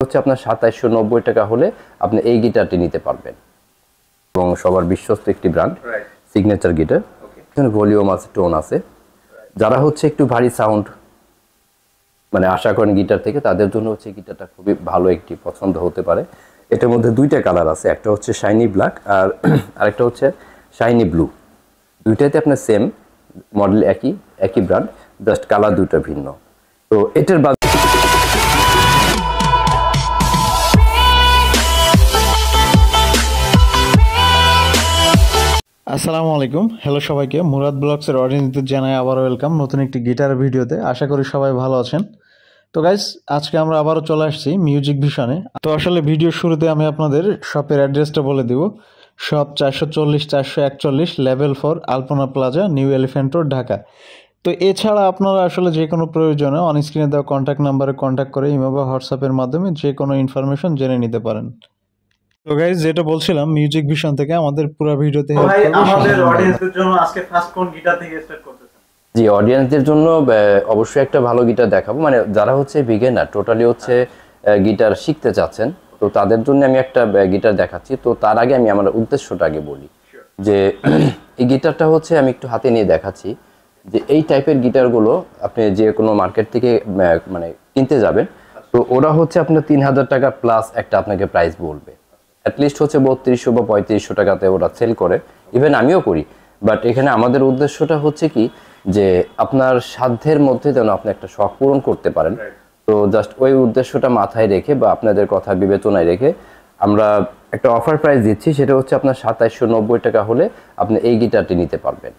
হচ্ছে আপনার ২৭৯০ টাকা হলে আপনি এই গিটারটি নিতে পারবেন এবং সবার বিশ্বস্ত একটি ব্র্যান্ড সিগনেচার গিটার। এখানে ভলিউম আছে, টোন আছে। যারা হচ্ছে একটু ভারী সাউন্ড মানে আশা করেন গিটার থেকে, তাদের জন্য হচ্ছে গিটারটা খুবই ভালো একটি পছন্দ হতে পারে। এটার মধ্যে দুইটা কালার আছে, একটা হচ্ছে শাইনি ব্ল্যাক আর আরেকটা হচ্ছে শাইনি ব্লু। দুইটাতে আপনার সেম মডেল, একই ব্র্যান্ড, জাস্ট কালার দুটো ভিন্ন। তো এটার আসসালামু আলাইকুম, হ্যালো সবাইকে। মুরাদ ব্লগসের অডিয়েন্সদের জানাই আবারও ওয়েলকাম নতুন একটি গিটার ভিডিওতে। আশা করি সবাই ভালো আছেন। তো গাইস, আজকে আমরা আবারও চলে আসছি মিউজিক ভিশনে। তো আসলে ভিডিওর শুরুতে আমি আপনাদের শপের অ্যাড্রেসটা বলে দিব। Shop 440-441 level 4 Alpana Plaza, New Elephant Road, Dhaka. তো এছাড়া আপনারা আসলে যে কোনো প্রয়োজনে অন স্ক্রিনে দেওয়া কন্ট্যাক্ট নাম্বারে কন্ট্যাক্ট করে ইমো বা হোয়াটসঅ্যাপের মাধ্যমে যে কোনো ইনফরমেশন জেনে নিতে পারেন। তো গাইস, যেটা বলছিলাম মিউজিক ভিশন থেকে আমাদের পুরো ভিডিওতে হেল্প করবে। আমাদের অডিয়েন্সদের জন্য আজকে ফার্স্ট কোন গিটার থেকে স্টার্ট করতেছেন? জি, অডিয়েন্সদের জন্য অবশ্যই একটা ভালো গিটার দেখাবো, মানে যারা হচ্ছে বিগিনার, টোটালি হচ্ছে গিটার শিখতে চাচ্ছেন, তো তাদের জন্য আমি একটা গিটার দেখাচ্ছি। তো তার আগে আমি আমার উদ্দেশ্যটা আগে বলি যে এই গিটারটা হচ্ছে আমি একটু হাতে নিয়ে দেখাচ্ছি যে এই টাইপের গিটারগুলো আপনি যে কোনো মার্কেট থেকে মানে কিনতে যাবেন, তো ওরা হচ্ছে আপনার ৩,০০০ টাকা প্লাস একটা আপনাকে প্রাইস বলবে। অ্যাটলিস্ট হচ্ছে ৩২০০ বা ৩৫০০ টাকাতে ওরা সেল করে, ইভেন আমিও করি। বাট এখানে আমাদের উদ্দেশ্যটা হচ্ছে কি, যে আপনার সাধ্যের মধ্যে যেন আপনি একটা শখ পূরণ করতে পারেন। তো জাস্ট ওই উদ্দেশ্যটা মাথায় রেখে বা আপনাদের কথা বিবেচনায় রেখে আমরা একটা অফার প্রাইস দিচ্ছি, সেটা হচ্ছে আপনার ২৭৯০ টাকা হলে আপনি এই গিটারটি নিতে পারবেন।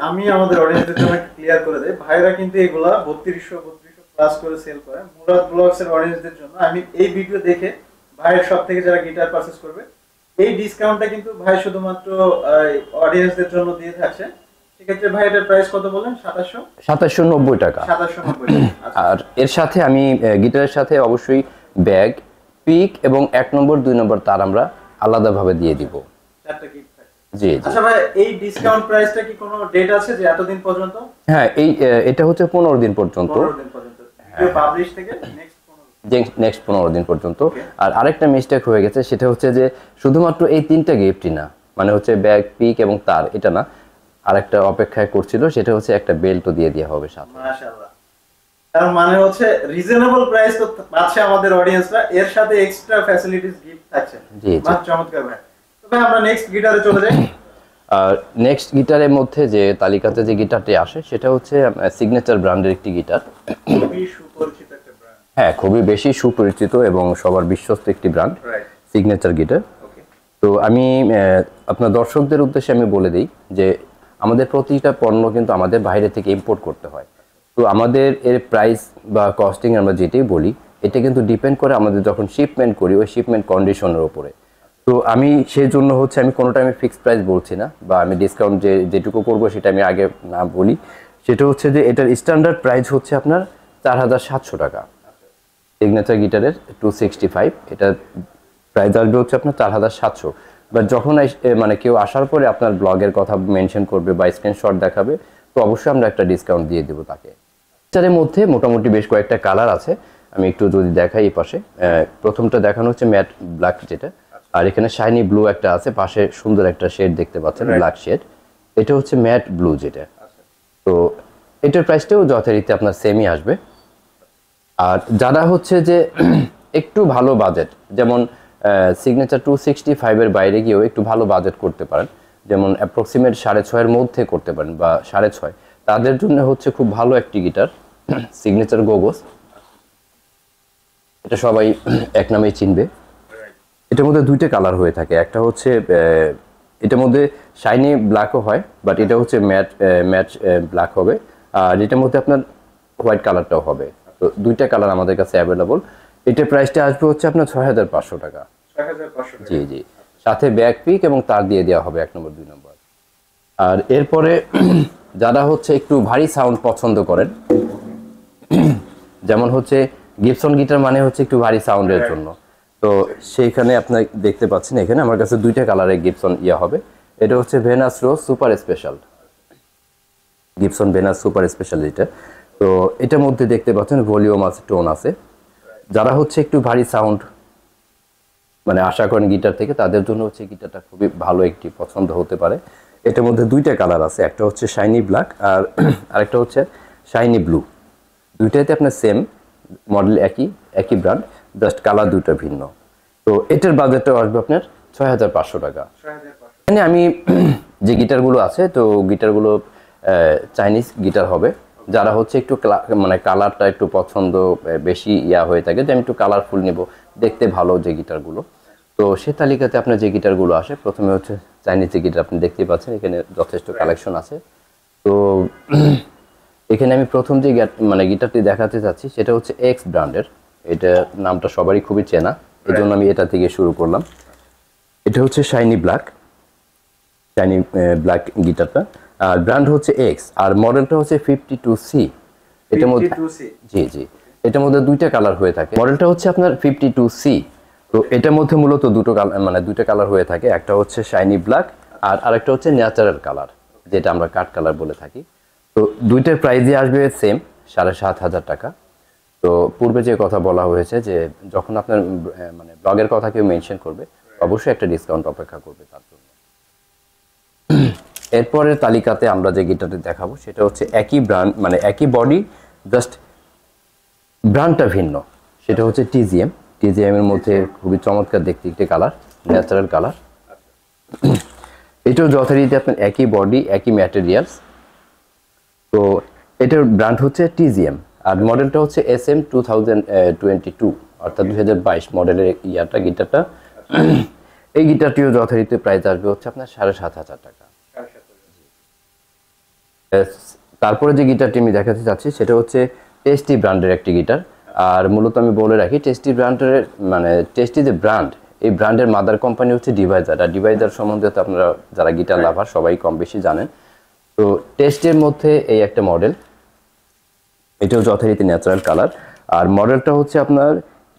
আমি আমাদের অডিয়েন্সদের জন্য ক্লিয়ার করে দেই, ভাইরা কিন্তু এগুলা ৩২০০ প্লাস করে সেল করে। মুরাদ ব্লগসের অডিয়েন্সদের জন্য আমি এই ভিডিও দেখে ভাইয়ের শপ থেকে যারা গিটার পারচেজ করবে, এই ডিসকাউন্টটা কিন্তু ভাই শুধুমাত্র অডিয়েন্সদের জন্য দিয়ে থাকছে। সেক্ষেত্রে ভাই এটার প্রাইস কত বলেন? ২৭৯০ টাকা। ২৭৯০ টাকা। আর এর সাথে আমি গিটারের সাথে অবশ্যই ব্যাগ, পিক এবং ১ নম্বর ২ নম্বর তার আমরা আলাদাভাবে দিয়ে দিব। চারটা গিফট থাকছে। জি জি। আচ্ছা ভাই, এই ডিসকাউন্ট প্রাইসটা কি কোনো ডেট আছে যে এতদিন পর্যন্ত? হ্যাঁ, এটা হচ্ছে ১৫ দিন পর্যন্ত। ১৫ দিন পর্যন্ত ভিডিও পাবলিশ থেকে নেক্সট ১৫ দিন পর্যন্ত। আর আরেকটা মিস্টেক হয়ে গেছে, সেটা হচ্ছে যে শুধুমাত্র এই ৩টা গিফটই না, মানে হচ্ছে ব্যাগ, পিক এবং তার, এটা না, আরেকটা অপেক্ষায় করছিল, সেটা হচ্ছে একটা বেল্টও দিয়ে দেওয়া হবে সাথে। মাশাআল্লাহ। তার মানে হচ্ছে রিজনেবল প্রাইস তো পাচ্ছে আমাদের অডিয়েন্সরা, এর সাথে এক্সট্রা ফ্যাসিলিটিস গিফট থাকছে। জি জি, চমৎকার ভাই। তো ভাই আমরা নেক্সট গিটারে চলে যাই। আর নেক্সট গিটারের মধ্যে যে তালিকাতে যে গিটারটি আসে, সেটা হচ্ছে সিগনেচার ব্র্যান্ডের একটি গিটার। খুবই সুপরিচিত একটা ব্র্যান্ড। হ্যাঁ, খুবই বেশি সুপরিচিত এবং সবার বিশ্বস্ত একটি ব্র্যান্ড সিগনেচার গিটার। তো আমি আপনার দর্শকদের উদ্দেশ্যে আমি বলে দিই যে আমাদের প্রতিটা পণ্য কিন্তু আমাদের বাইরে থেকে ইম্পোর্ট করতে হয়। তো আমাদের এর প্রাইস বা কস্টিং আমরা যেটাই বলি, এটা কিন্তু ডিপেন্ড করে আমাদের যখন শিপমেন্ট করি ওই শিপমেন্ট কন্ডিশনের উপরে। তো আমি সেই জন্য হচ্ছে আমি কোনোটা আমি ফিক্সড প্রাইস বলছি না, বা আমি ডিসকাউন্ট যেটুকু করবো সেটা আমি আগে না বলি। সেটা হচ্ছে যে এটার স্ট্যান্ডার্ড প্রাইস হচ্ছে আপনার ৪৭০০ টাকা। সিগনেচার গিটারের 265, এটা প্রাইস আসবে হচ্ছে আপনার ৪৭০০। বাট যখন মানে কেউ আসার পরে আপনার ব্লগের কথা মেনশন করবে বা স্ক্রিনশট দেখাবে, তো অবশ্যই আমরা একটা ডিসকাউন্ট দিয়ে দেবো তাকে। এটার মধ্যে মোটামুটি বেশ কয়েকটা কালার আছে, আমি একটু যদি দেখাই। এই পাশে প্রথমটা দেখানো হচ্ছে ম্যাট ব্ল্যাক যেটা, আর এখানে শাইনি ব্লু একটা আছে, পাশে সুন্দর একটা শেড দেখতে পাচ্ছেন, ব্ল্যাক শেড। এটা হচ্ছে ম্যাট ব্লু যেটা। তো এটার প্রাইসটাও যথারীতি আপনার সেমই আসবে। আর যারা হচ্ছে যে একটু ভালো বাজেট, যেমন সিগনেচার 265-এর বাইরে গিয়েও একটু ভালো বাজেট করতে পারেন, যেমন অ্যাপ্রক্সিমেট ৬.৫-এর মধ্যে করতে পারেন বা ৬.৫, তাদের জন্য হচ্ছে খুব ভালো একটি গিটার সিগনেচার গোগোস। এটা সবাই এক নামেই চিনবে। এটার মধ্যে দুইটা কালার হয়ে থাকে, একটা হচ্ছে এটার মধ্যে শাইনি ব্ল্যাকও হয়, বাট এটা হচ্ছে ম্যাট ব্ল্যাক হবে, আর এটার মধ্যে আপনার হোয়াইট কালারটাও হবে। তো দুইটা কালার আমাদের কাছে অ্যাভেলেবল। এটার প্রাইসটা আসবে হচ্ছে আপনার ৬৫০০ টাকা। জি জি, সাথে ব্যাক পিক এবং তার দিয়ে দেওয়া হবে ১ নম্বর ২ নম্বর। আর এরপরে যারা হচ্ছে একটু ভারী সাউন্ড পছন্দ করেন, যেমন হচ্ছে গিবসন গিটার মানে হচ্ছে একটু ভারী সাউন্ডের জন্য, তো সেইখানে আপনার দেখতে পাচ্ছেন এখানে আমার কাছে দুইটা কালারের গিবসন হবে। এটা হচ্ছে Venus rose super special, Gibson Venus super special যেটা। তো এটার মধ্যে দেখতে পাচ্ছেন ভলিউম আছে, টোন আছে। যারা হচ্ছে একটু ভারী সাউন্ড মানে আশা করেন গিটার থেকে, তাদের জন্য হচ্ছে গিটারটা খুবই ভালো একটি পছন্দ হতে পারে। এটার মধ্যে দুইটা কালার আছে, একটা হচ্ছে শাইনি ব্ল্যাক আর আরেকটা হচ্ছে শাইনি ব্লু। দুইটাতে আপনার সেম মডেল, একই ব্র্যান্ড, জাস্ট কালার দুটো ভিন্ন। তো এটার বাজেটটা আসবে আপনার 6500 টাকা। এখানে আমি যে গিটারগুলো আছে, তো গিটারগুলো চাইনিজ গিটার হবে। যারা হচ্ছে একটু মানে কালারটা একটু পছন্দ বেশি হয়ে থাকে, যে আমি একটু কালারফুল নিব, দেখতে ভালো যে গিটারগুলো, তো সে তালিকাতে আপনার যে গিটারগুলো আসে, প্রথমে হচ্ছে চাইনিজ যে গিটার আপনি দেখতে পাচ্ছেন, এখানে যথেষ্ট কালেকশন আছে। তো এখানে আমি প্রথম যে মানে গিটারটি দেখাতে চাচ্ছি সেটা হচ্ছে এক্স ব্র্যান্ডের। এটা নামটা সবারই খুবই চেনা, এই জন্য আমি এটা থেকে শুরু করলাম। এটা হচ্ছে শাইনি ব্ল্যাক গিটারটা, আর ব্র্যান্ড হচ্ছে এক্স, আর মডেলটা হচ্ছে 52C। এটার মধ্যে জি এটার মধ্যে দুইটা কালার হয়ে থাকে। মডেলটা হচ্ছে আপনার 52C। তো এটার মধ্যে মূলত দুইটা কালার হয়ে থাকে, একটা হচ্ছে শাইনি ব্ল্যাক আর আরেকটা হচ্ছে ন্যাচারাল কালার, যেটা আমরা কাট কালার বলে থাকি। তো দুইটার প্রাইসই আসবে সেম, 7500 টাকা। তো পূর্বে যে কথা বলা হয়েছে যে যখন আপনার মানে ব্লগের কথা কেউ মেনশন করবে, অবশ্যই একটা ডিসকাউন্ট অপেক্ষা করবে তার জন্য। এরপরের তালিকাতে আমরা যে গিটারটি দেখাবো সেটা হচ্ছে একই ব্র্যান্ড, মানে একই বডি, জাস্ট ব্র্যান্ডটা ভিন্ন। সেটা হচ্ছে টিজিএম এর মধ্যে খুবই চমৎকার দেখতে একটি কালার, ন্যাচারাল কালার। এটাও যথারীতি আপনার একই বডি, একই ম্যাটেরিয়ালস। তো এটার ব্র্যান্ড হচ্ছে টিজিএম, আর মডেলটা হচ্ছে SM 2022, অর্থাৎ 2022 মডেলের গিটারটা। এই গিটারটিও যথারীতি প্রাইস আসবে হচ্ছে আপনার 7500 টাকা। তারপরে যে গিটারটি আমি দেখাতে চাচ্ছি সেটা হচ্ছে টেস্টি ব্র্যান্ডের একটি গিটার। আর মূলত আমি বলে রাখি, টেস্টি ব্র্যান্ডের মানে টেস্টি যে ব্র্যান্ড, এই ব্র্যান্ডের মাদার কোম্পানি হচ্ছে ডিভাইজার। আর ডিভাইজার সম্বন্ধে তো আপনারা যারা গিটার লাভার সবাই কম বেশি জানেন। তো টেস্টের মধ্যে এই একটা মডেল, এটাও যথারীতি ন্যাচারাল কালার, আর মডেলটা হচ্ছে আপনার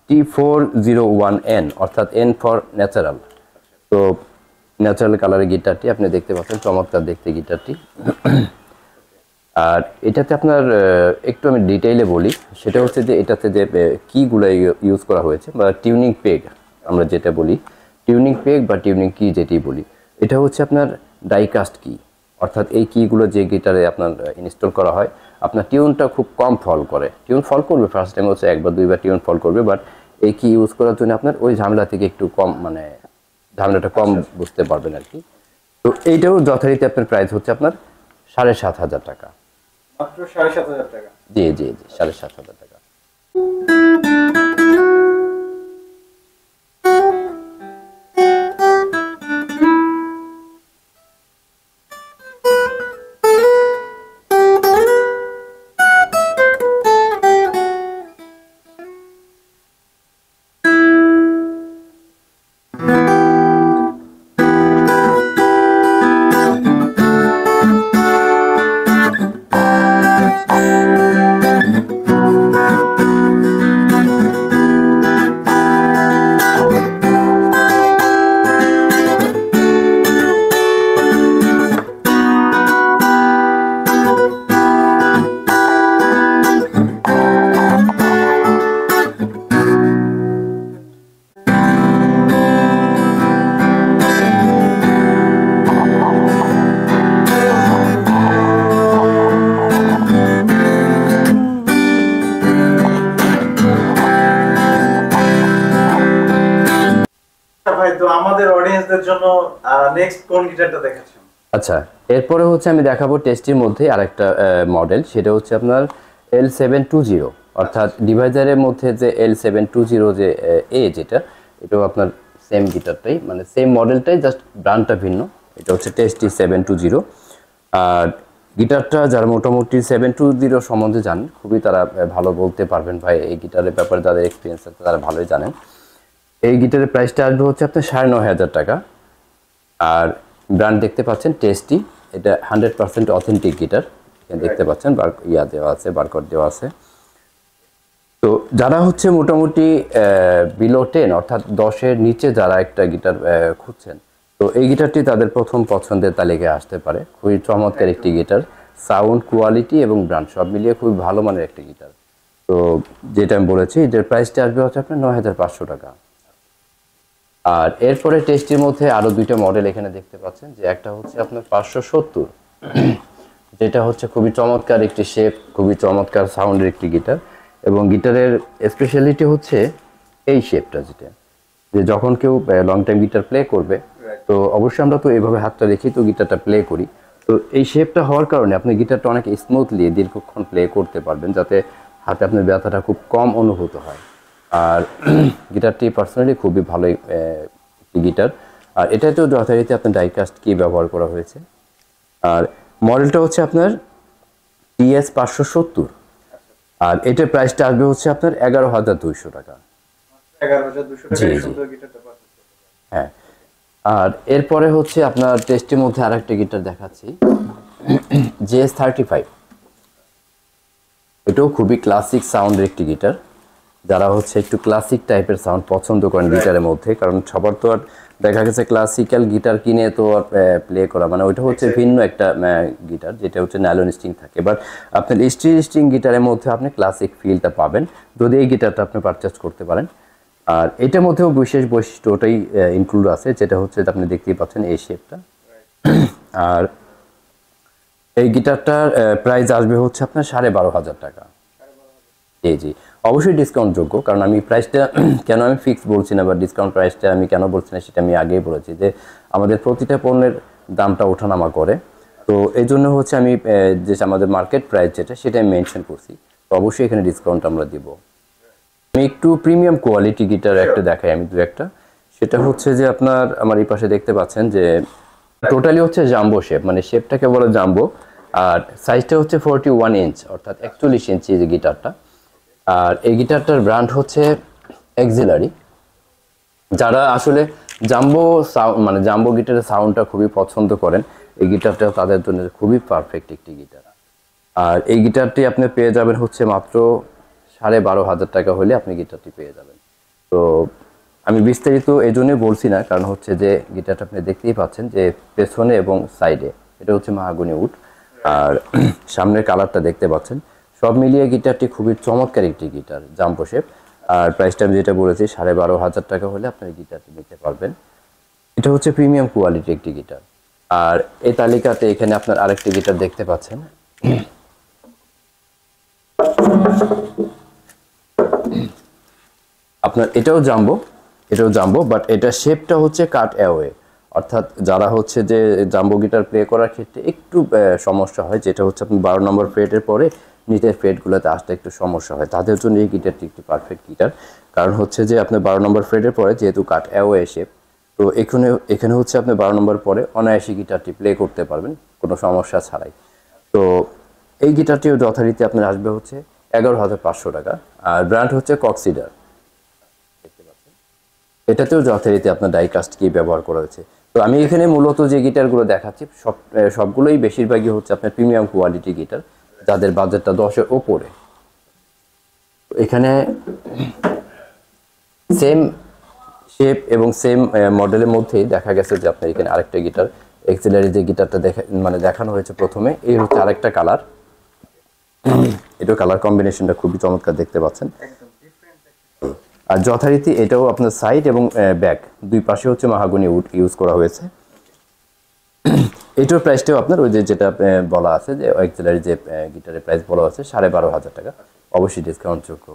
T401N, অর্থাৎ N ফর ন্যাচারাল। তো ন্যাচারাল কালারের গিটারটি আপনি দেখতে পাচ্ছেন, চমৎকার দেখতে গিটারটি। আর এটাতে আপনার একটু আমি ডিটেইলে বলি, সেটা হচ্ছে যে এটাতে যে কিগুলো ইউজ করা হয়েছে, বা টিউনিং পেগ আমরা যেটা বলি, টিউনিং পেগ বা টিউনিং কি যেটি বলি, এটা হচ্ছে আপনার ডাইকাস্ট কি। অর্থাৎ এই কিগুলো যে গিটারে আপনার ইনস্টল করা হয়, আপনার টিউনটা খুব কম ফল করে। টিউন ফল করবে ফার্স্ট টাইম হচ্ছে একবার দুইবার টিউন ফল করবে, বাট এই কি ইউজ করার জন্য আপনার ওই ঝামেলা থেকে একটু কম, মানে ঝামেলাটা কম বুঝতে পারবেন আর কি। তো এইটাও যথারীতি আপনার প্রাইস হচ্ছে আপনার 7500 টাকা। মাত্র 7500 টাকা? জি 7500 টাকা। ভাই, তো আমাদের অডিয়েন্সদের জন্য নেক্সট কোন গিটারটা দেখাচ্ছেন? আচ্ছা, এরপরে হচ্ছে আমি দেখাবো টেস্টির মধ্যে আরেকটা মডেল, সেটা হচ্ছে আপনার L720, অর্থাৎ ডিভাইজারের মধ্যে যে L720 যে যেটা, এটাও আপনার সেম গিটারটাই, মানে সেম মডেলটাই, জাস্ট ব্র্যান্ডটা ভিন্ন। এটা হচ্ছে টেস্টি 720। আর গিটারটা যারা মোটামুটি 720 সম্বন্ধে জানেন, খুবই তারা ভালো বলতে পারবেন ভাই, এই গিটারের ব্যাপারে যাদের এক্সপিরিয়েন্স আছে তারা ভালোই জানেন। এই গিটারের প্রাইসটা আসবে হচ্ছে আপনার 9500 টাকা। আর ব্র্যান্ড দেখতে পাচ্ছেন টেস্টি, এটা 100% অথেন্টিক গিটার, এখানে দেখতে পাচ্ছেন দেওয়া আছে, বারকোড দেওয়া আছে। তো যারা হচ্ছে মোটামুটি বিলো 10, অর্থাৎ 10-এর নিচে যারা একটা গিটার খুঁজছেন, তো এই গিটারটি তাদের প্রথম পছন্দের তালিকায় আসতে পারে। খুবই চমৎকার একটি গিটার, সাউন্ড কোয়ালিটি এবং ব্র্যান্ড সব মিলিয়ে খুবই ভালো মানের একটা গিটার। তো যেটা আমি বলেছি এটার প্রাইসটা আসবে হচ্ছে আপনার ৯,৫০০ টাকা। আর এরপরে টেস্টির মধ্যে আরো দুইটা মডেল এখানে দেখতে পাচ্ছেন, যে একটা হচ্ছে আপনার ৫৭০, যেটা হচ্ছে খুবই চমৎকার একটি শেপ, খুবই চমৎকার সাউন্ডের একটি গিটার। এবং গিটারের স্পেশালিটি হচ্ছে এই শেপটা, যেটা যে যখন কেউ লং টাইম গিটার প্লে করবে, তো অবশ্যই আমরা তো এইভাবে হাতটা রেখে তো গিটারটা প্লে করি। তো এই শেপটা হওয়ার কারণে আপনি গিটারটা অনেক স্মুথলি দীর্ঘক্ষণ প্লে করতে পারবেন, যাতে হাতে আপনার ব্যথাটা খুব কম অনুভূত হয়। আর গিটারটি পার্সোনালি খুবই ভালো একটি গিটার। আর এটাতেও যথারীতি আপনার ডাইকাস্ট কি ব্যবহার করা হয়েছে। আর মডেলটা হচ্ছে আপনার TS-570, আর এটার প্রাইসটা আসবে হচ্ছে আপনার ১১,২০০ টাকা। ১১,২০০ টাকায় সুন্দর গিটারটা পাচ্ছেন। হ্যাঁ, আর এরপরে হচ্ছে আপনার টেস্টের মধ্যে আরেকটা গিটার দেখাচ্ছি, GS-35। এটাও খুবই ক্লাসিক সাউন্ডের একটি গিটার। যারা হচ্ছে একটু ক্লাসিক টাইপের সাউন্ড পছন্দ করেন গিটারের মধ্যে, কারণ সবার তো আর দেখা গেছে ক্লাসিক্যাল গিটার কিনে তো আর প্লে করা, মানে ওইটা হচ্ছে ভিন্ন একটা গিটার, যেটা হচ্ছে নাইলন স্ট্রিং থাকে। বাট আপনার স্ট্রিং গিটারের মধ্যে আপনি ক্লাসিক ফিলটা পাবেন যদি এই গিটারটা আপনি পারচেজ করতে পারেন। আর এটার মধ্যেও বিশেষ বৈশিষ্ট্য ওটাই ইনক্লুড আছে, যেটা হচ্ছে আপনি দেখতেই পাচ্ছেন এই শেপটা। আর এই গিটারটার প্রাইস আসবে হচ্ছে আপনার ১২,৫০০ টাকা। জি, অবশ্যই ডিসকাউন্ট যোগ্য, কারণ আমি প্রাইসটা কেন আমি ফিক্স বলছি না বা ডিসকাউন্ট প্রাইসটা আমি কেন বলছি না সেটা আমি আগেই বলেছি, যে আমাদের প্রতিটা পণ্যের দামটা ওঠানামা করে। তো এই জন্য হচ্ছে আমি যে আমাদের মার্কেট প্রাইস যেটা সেটা আমি মেনশন করছি। তো অবশ্যই এখানে ডিসকাউন্ট আমরা দিব। আমি একটু প্রিমিয়াম কোয়ালিটি গিটার একটা দেখাই, আমি দু একটা। সেটা হচ্ছে যে আপনার আমার এই পাশে দেখতে পাচ্ছেন যে টোটালি হচ্ছে জাম্বো শেপ, মানে শেপটাকে বলে জাম্বো। আর সাইজটা হচ্ছে 41 ইঞ্চ, অর্থাৎ ৪১ ইঞ্চি যে গিটারটা। আর এই গিটারটার ব্র্যান্ড হচ্ছে এক্সিলারি। যারা আসলে জাম্বো সাউন্ড মানে জাম্বো গিটারের সাউন্ডটা খুবই পছন্দ করেন, এই গিটারটা তাদের জন্য খুবই পারফেক্ট একটি গিটার। আর এই গিটারটি আপনি পেয়ে যাবেন হচ্ছে মাত্র ১২,৫০০ টাকা হলে আপনি গিটারটি পেয়ে যাবেন। তো আমি বিস্তারিত এই জন্যই বলছি না, কারণ হচ্ছে যে গিটারটা আপনি দেখতেই পাচ্ছেন যে পেছনে এবং সাইডে এটা হচ্ছে মাহাগনি উড, আর সামনের কালারটা দেখতে পাচ্ছেন। সব মিলিয়ে গিটারটি খুবই চমৎকার একটি গিটার, জাম্বো শেপ। আর প্রাইসটা আমি যেটা বলেছি ১২,৫০০ টাকা হলে আপনি গিটারটি নিতে পারবেন। এটা হচ্ছে প্রিমিয়াম কোয়ালিটি একটি গিটার। আর এই তালিকাতে এখানে আপনার আরেকটি গিটার দেখতে পাচ্ছেন, আপনার এটাও জাম্বো, বাট এটা শেপটা হচ্ছে কাট অ্যাওয়ে। অর্থাৎ যারা হচ্ছে যে জাম্বো গিটার প্লে করার ক্ষেত্রে একটু সমস্যা হয়, যেটা হচ্ছে আপনি ১২ নম্বর ফ্রেটের পরে নিচের ফ্রেটগুলোতে আসতে একটু সমস্যা হয়, তাদের জন্য এই গিটারটি একটি পারফেক্ট গিটার। কারণ হচ্ছে যে আপনার 12 নম্বর ফ্রেটের পরে যেহেতু কাট অ্যাওয়ে শেপ, তো এখানে হচ্ছে আপনি 12 নম্বর পরে অনায়াসে গিটারটি প্লে করতে পারবেন কোনো সমস্যা ছাড়াই। তো এই গিটারটিও যথারীতি আপনার আসবে হচ্ছে ১১,৫০০ টাকা। আর ব্র্যান্ড হচ্ছে কক্সিডার। এটাতেও যথারীতি আপনার ডাইকাস্ট কি ব্যবহার করা হয়েছে। তো আমি এখানে মূলত যে গিটারগুলো দেখাচ্ছি সবগুলোই বেশিরভাগই হচ্ছে আপনার প্রিমিয়াম কোয়ালিটি গিটার, যাদের বাজেটটা 10-এর ওপরে। এখানে সেম শেপ এবং সেম মডেলের মধ্যেই দেখা গেছে যে আপনার এখানে আরেকটা গিটার এক্সিলারি যে গিটারটা দেখানো হয়েছে প্রথমে, এই হচ্ছে আরেকটা কালার। এটা কালার কম্বিনেশনটা খুবই চমৎকার দেখতে পাচ্ছেন। আর যথারীতি এটাও আপনার সাইড এবং ব্যাক দুই পাশে হচ্ছে মাহাগনি উড ইউজ করা হয়েছে। এটার প্রাইসটাও আপনার ওই যেটা বলা আছে যে এক্সিলারি যে গিটারের প্রাইস বলা আছে ১২,৫০০ টাকা, অবশ্যই ডিসকাউন্ট যোগ্য।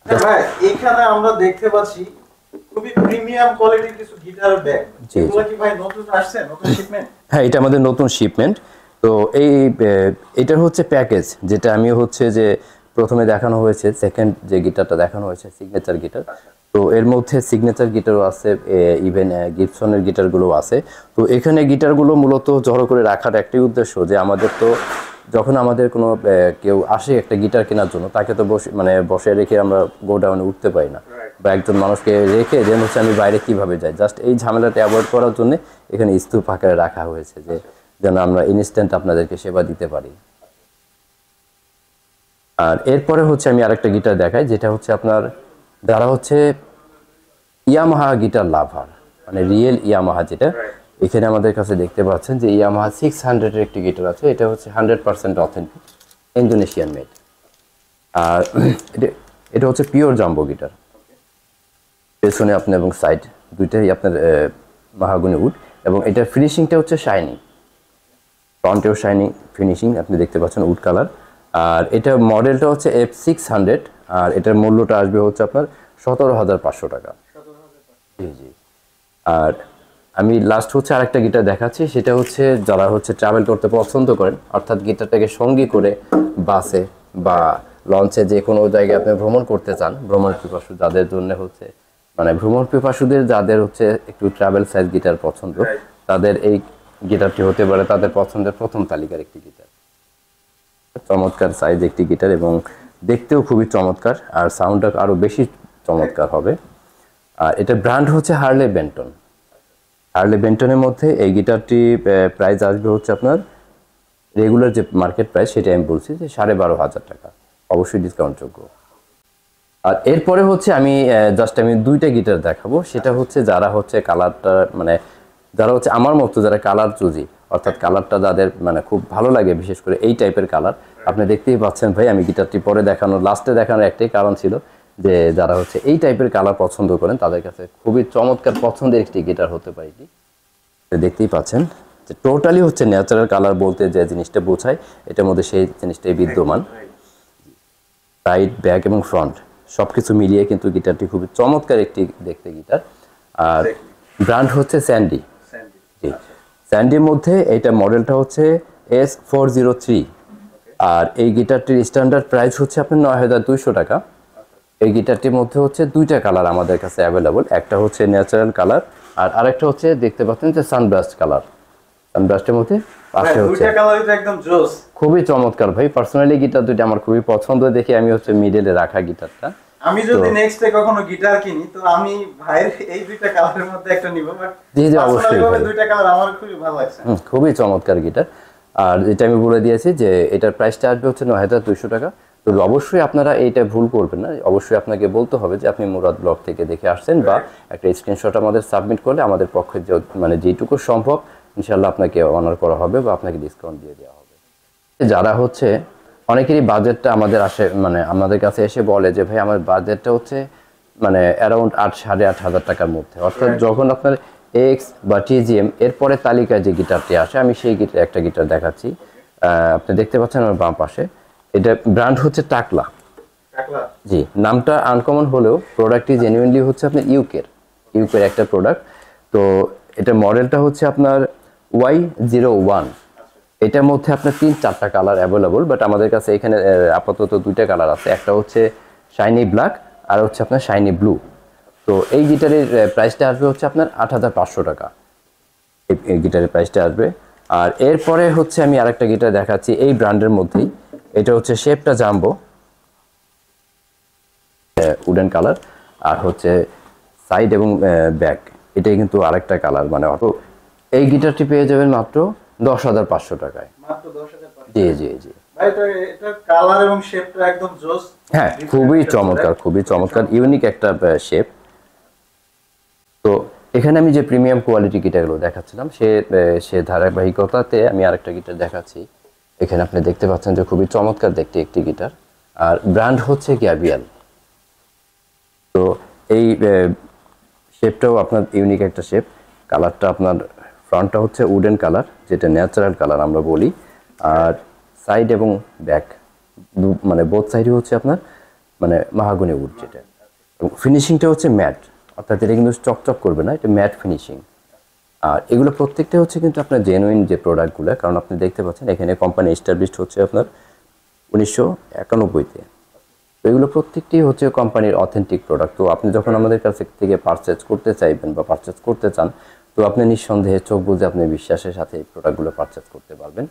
ভাই এখানে আমরা দেখতে পাচ্ছি খুবই প্রিমিয়াম কোয়ালিটির কিছু গিটার ব্যাগ, এগুলো কি ভাই নতুন আসছে, নতুন শিপমেন্ট? হ্যাঁ, এটা আমাদের নতুন শিপমেন্ট। তো এটার হচ্ছে প্যাকেজ, যেটা আমি হচ্ছে যে প্রথমে দেখানো হয়েছে, সেকেন্ড যে গিটারটা দেখানো হয়েছে সিগনেচার গিটার। তো এর মধ্যে সিগনেচার গিটারও আছে, ইভেন গিবসনের গিটারগুলো আছে। তো এখানে গিটারগুলো মূলত জড়ো করে রাখার একটাই উদ্দেশ্য, যে আমাদের তো যখন আমাদের কোনো কেউ আসে একটা গিটার কেনার জন্য, তাকে তো বসে রেখে আমরা গোডাউনে উঠতে পারি না, বা একজন মানুষকে রেখে দেন হচ্ছে আমি বাইরে কিভাবে যাই, জাস্ট এই ঝামেলাটা অ্যাভয়েড করার জন্য এখানে স্তূপ আকারে রাখা হয়েছে, যে যেন আমরা ইনস্ট্যান্ট আপনাদেরকে সেবা দিতে পারি। আর এরপরে হচ্ছে আমি আরেকটা গিটার দেখাই, যেটা হচ্ছে আপনার যারা হচ্ছে ইয়ামাহা গিটার লাভার, মানে রিয়েল ইয়ামাহা যেটা, এখানে আমাদের কাছে দেখতে পাচ্ছেন যে ইয়ামাহা 600 এর একটি গিটার আছে, এটা হচ্ছে 100% অথেন্টিক ইন্দোনেশিয়ান মেড। আর এটা হচ্ছে পিওর জাম্বো গিটার। পেছনে আপনার এবং সাইড দুইটাই আপনার মাহাগনি উড, এবং এটার ফিনিশিংটা হচ্ছে শাইনি, ফ্রন্টেও শাইনি ফিনিশিং আপনি দেখতে পাচ্ছেন উড কালার। আর এটা মডেলটা হচ্ছে F600, আর এটার মূল্যটা আসবে হচ্ছে আপনার 17,500 টাকা। জি জি। আর আমি লাস্ট হচ্ছে আরেকটা গিটার দেখাচ্ছি, সেটা হচ্ছে যারা হচ্ছে ট্রাভেল করতে পছন্দ করেন, অর্থাৎ গিটারটাকে সঙ্গী করে বাসে বা লঞ্চে যে কোনো জায়গায় আপনি ভ্রমণ করতে চান, ভ্রমণ পিপাসু যাদের জন্য হচ্ছে মানে ভ্রমণ পিপাসুদের যাদের হচ্ছে একটু ট্রাভেল সাইজ গিটার পছন্দ, তাদের এই গিটারটি হতে পারে তাদের পছন্দের প্রথম তালিকার একটি গিটার। চমৎকার সাইজ একটি গিটার এবং দেখতেও খুবই চমৎকার, আর সাউন্ডটা আরো বেশি চমৎকার হবে। আর এটা ব্র্যান্ড হচ্ছে হার্লে বেন্টন। হার্লে বেন্টনের মধ্যে এই গিটারটি প্রাইস আসবে হচ্ছে আপনার রেগুলার যে মার্কেট প্রাইস সেটা আমি বলছি যে 12,500 টাকা, অবশ্যই ডিসকাউন্ট যোগ্য। আর এরপরে হচ্ছে আমি দুইটা গিটার দেখাবো, সেটা হচ্ছে যারা হচ্ছে কালারটা মানে যারা হচ্ছে আমার মতো যারা কালার চুজি, অর্থাৎ কালারটা যাদের মানে খুব ভালো লাগে, বিশেষ করে এই টাইপের কালার। আপনি দেখতেই পাচ্ছেন ভাই, আমি গিটারটি পরে লাস্টে দেখানোর একটাই কারণ ছিল যে যারা হচ্ছে এই টাইপের কালার পছন্দ করেন তাদের কাছে খুবই চমৎকার পছন্দের একটি গিটার হতে পারে এটি। দেখতেই পাচ্ছেন যে টোটালি হচ্ছে ন্যাচারাল কালার বলতে যে জিনিসটা বোঝায় এটার মধ্যে সেই জিনিসটাই বিদ্যমান। সাইড, ব্যাক এবং ফ্রন্ট সবকিছু মিলিয়ে কিন্তু গিটারটি খুবই চমৎকার একটি দেখতে গিটার। আর ব্র্যান্ড হচ্ছে স্যান্ডি। জি, স্যান্ডির মধ্যে এইটা মডেলটা হচ্ছে S403, আর এই গিটারটির স্ট্যান্ডার্ড প্রাইস হচ্ছে আপনার 9,200 টাকা। এই গিটারটির মধ্যে হচ্ছে দুইটা কালার আমাদের কাছে অ্যাভেলেবল, একটা হচ্ছে ন্যাচারাল কালার আর আরেকটা হচ্ছে দেখতে পাচ্ছেন যে সানব্রাস্ট কালার। সানব্রাস্টের মধ্যে পাশে হচ্ছে দুইটা কালারই তো একদম জোস, খুবই চমৎকার ভাই। পার্সোনালি গিটার দুইটা আমার খুবই পছন্দ, দেখে আমি হচ্ছে মিডলে রাখা গিটারটা। আমি যদি নেক্সট ডে কখনো গিটার কিনি তো আমি ভাইয়ের এই দুইটা কালারের মধ্যে একটা নিব, বাট জি জি অবশ্যই ভাই, দুইটা কালার আমার খুবই ভালো লাগছে। খুবই চমৎকার গিটার। আর যেটা আমি বলে দিয়েছি যে এটার প্রাইসটা আসবে হচ্ছে 9,200 টাকা। তবে অবশ্যই আপনারা এইটা ভুল করবেন না, অবশ্যই আপনাকে বলতে হবে যে আপনি মুরাদ ব্লগ থেকে দেখে আসছেন, বা একটা স্ক্রিনশট আমাদের সাবমিট করলে আমাদের পক্ষে মানে যেটুকু সম্ভব ইনশাল্লাহ আপনাকে অনার করা হবে বা আপনাকে ডিসকাউন্ট দিয়ে দেওয়া হবে। যারা হচ্ছে অনেকেরই বাজেটটা মানে আমাদের কাছে এসে বলে যে ভাই আমার বাজেটটা হচ্ছে মানে অ্যারাউন্ড 8,500 টাকার মধ্যে, অর্থাৎ যখন আপনার এক্স বা TGM এরপরে তালিকায় যে গিটারটি আসে, আমি সেই একটা গিটার দেখাচ্ছি। আপনি দেখতে পাচ্ছেন আমার বাম পাশে, এটা ব্র্যান্ড হচ্ছে টাকলা। জি, নামটা আনকমন হলেও প্রোডাক্টটি জেনুইনলি হচ্ছে আপনার ইউকের একটা প্রোডাক্ট। তো এটা মডেলটা হচ্ছে আপনার Y01। এটার মধ্যে আপনার 3-4টা কালার অ্যাভেলেবল, বাট আমাদের কাছে এখানে আপাতত দুইটা কালার আছে, একটা হচ্ছে শাইনি ব্ল্যাক আর হচ্ছে আপনার শাইনি ব্লু। তো এই গিটারের প্রাইসটা আসবে হচ্ছে আপনার 8,500 টাকা, এই গিটারের প্রাইসটা আসবে। আর এরপরে হচ্ছে আমি আরেকটা গিটার দেখাচ্ছি এই ব্র্যান্ডের মধ্যেই, এটা হচ্ছে শেপটা জাম্বো, উডেন কালার, আর হচ্ছে সাইড এবং ব্যাক এটাই কিন্তু আরেকটা কালার। মানে এই গিটারটি পেয়ে যাবেন মাত্র 10,500 টাকায়। মাত্র 10,500। জি জি জি ভাই এটা কালার এবং শেপটা একদম জোস। হ্যাঁ, খুবই চমৎকার ইউনিক একটা শেপ। তো এখানে আমি যে প্রিমিয়াম কোয়ালিটি গিটারগুলো দেখাচ্ছিলাম সে ধারাবাহিকতাতে আমি আরেকটা গিটার দেখাচ্ছি। এখানে আপনি দেখতে পাচ্ছেন যে খুবই চমৎকার দেখতে একটি গিটার, আর ব্র্যান্ড হচ্ছে গ্যাবিয়াল। তো এই শেপটাও আপনার ইউনিক একটা শেপ। কালারটা আপনার ফ্রন্টটা হচ্ছে উডেন কালার, যেটা ন্যাচারাল কালার আমরা বলি, আর সাইড এবং ব্যাক মানে বোথ সাইডে হচ্ছে আপনার মানে মাহাগনি উড, যেটা ফিনিশিংটা হচ্ছে ম্যাট, অর্থাৎ এটা কিন্তু চকচক করবে না, এটা ম্যাট ফিনিশিং। আর এগুলো প্রত্যেকটা হচ্ছে কিন্তু আপনার জেনুইন যে প্রোডাক্টগুলো, কারণ আপনি দেখতে পাচ্ছেন এখানে কোম্পানি এস্টাবলিশড হচ্ছে আপনার 1991-তে। তো এগুলো প্রত্যেকটি হচ্ছে কোম্পানির অথেন্টিক প্রোডাক্ট। তো আপনি যখন আমাদের কাছ থেকে পারচেজ করতে চাইবেন বা পারচেজ করতে চান, তো আপনি নিঃসন্দেহে চোখ বুঝে আপনি বিশ্বাসের সাথে এই প্রোডাক্টগুলো পারচেজ করতে পারবেন।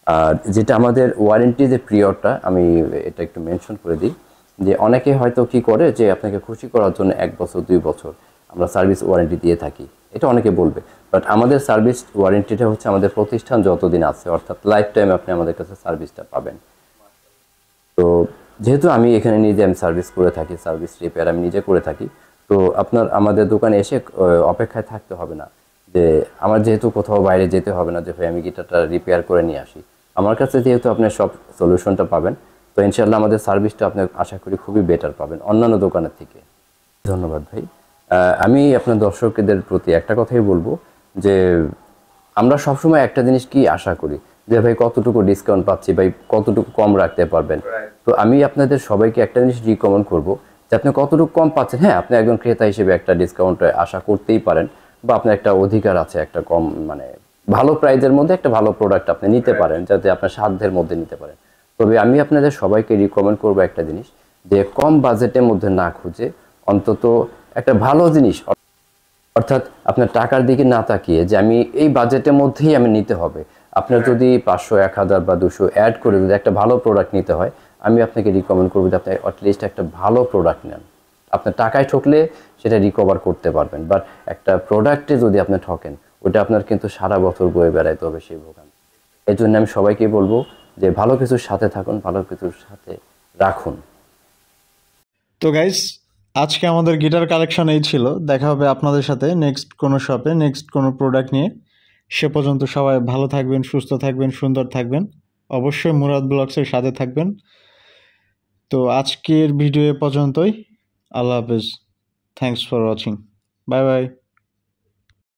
আর যেটা আমাদের ওয়ারেন্টি যে পিরিয়ডটা, আমি এটা একটু মেনশন করে দিই যে অনেকে হয়তো কি করে যে আপনাকে খুশি করার জন্য 1 বছর 2 বছর আমরা সার্ভিস ওয়ারেন্টি দিয়ে থাকি, এটা অনেকে বলবে, বাট আমাদের সার্ভিস ওয়ারেন্টিটা হচ্ছে আমাদের প্রতিষ্ঠান যতদিন আছে, অর্থাৎ লাইফ টাইম আপনি আমাদের কাছে সার্ভিসটা পাবেন। তো যেহেতু আমি এখানে নিজে আমি সার্ভিস করে থাকি, সার্ভিস রিপেয়ার আমি নিজে করে থাকি, তো আপনার আমাদের দোকানে এসে অপেক্ষায় থাকতে হবে না যে আমার যেহেতু কোথাও বাইরে যেতে হবে না যে ভাই আমি গিটারটা রিপেয়ার করে নিয়ে আসি, আমার কাছে যেহেতু আপনি সব সলিউশনটা পাবেন, তো ইনশাল্লাহ আমাদের সার্ভিসটা আপনি আশা করি খুবই বেটার পাবেন অন্যান্য দোকানের থেকে। ধন্যবাদ ভাই। আমি আপনার দর্শকদের প্রতি একটা কথাই বলবো যে আমরা সবসময় একটা জিনিস কি আশা করি যে ভাই কতটুকু ডিসকাউন্ট পাচ্ছি, ভাই কতটুকু কম রাখতে পারবেন। তো আমি আপনাদের সবাইকে একটা জিনিস রিকমেন্ড করব যে আপনি কতটুকু কম পাচ্ছেন, হ্যাঁ আপনি একজন ক্রেতা হিসেবে একটা ডিসকাউন্ট আশা করতেই পারেন, বা আপনার একটা অধিকার আছে একটা কম মানে ভালো প্রাইজের মধ্যে একটা ভালো প্রোডাক্ট আপনি নিতে পারেন, যাতে আপনার সাধ্যের মধ্যে নিতে পারেন। তবে আমি আপনাদের সবাইকে রিকমেন্ড করবো একটা জিনিস, যে কম বাজেটের মধ্যে না খুঁজে অন্তত একটা ভালো জিনিস, অর্থাৎ আপনার টাকার দিকে না তাকিয়ে যে আমি এই বাজেটের মধ্যেই আমি নিতে হবে, আপনার যদি 500, 1000 বা 200 অ্যাড করে যদি একটা ভালো প্রোডাক্ট নিতে হয়, আমি আপনাকে রিকমেন্ড করবো যে আপনি অ্যাটলিস্ট একটা ভালো প্রোডাক্ট নেন। আপনার টাকায় ঠকলে সেটা রিকভার করতে পারবেন, বাট একটা প্রোডাক্টে যদি আপনি ঠকেন ওটা আপনার কিন্তু সারা বছর বয়ে বেড়াইতে হবে সেই ভোগান। এই জন্য আমি সবাইকে বলবো যে ভালো কিছুর সাথে থাকুন, ভালো কিছুর সাথে রাখুন। তো গাইস, আজকে আমাদের গিটার কালেকশন এই ছিল। দেখা হবে আপনাদের সাথে নেক্সট কোনো শপে, নেক্সট কোনো প্রোডাক্ট নিয়ে। সে পর্যন্ত সবাই ভালো থাকবেন, সুস্থ থাকবেন, সুন্দর থাকবেন। অবশ্যই মুরাদ ব্লগসের সাথে থাকবেন। তো আজকের ভিডিও এ পর্যন্তই। আল্লাহ হাফেজ। Thanks for watching. Bye bye.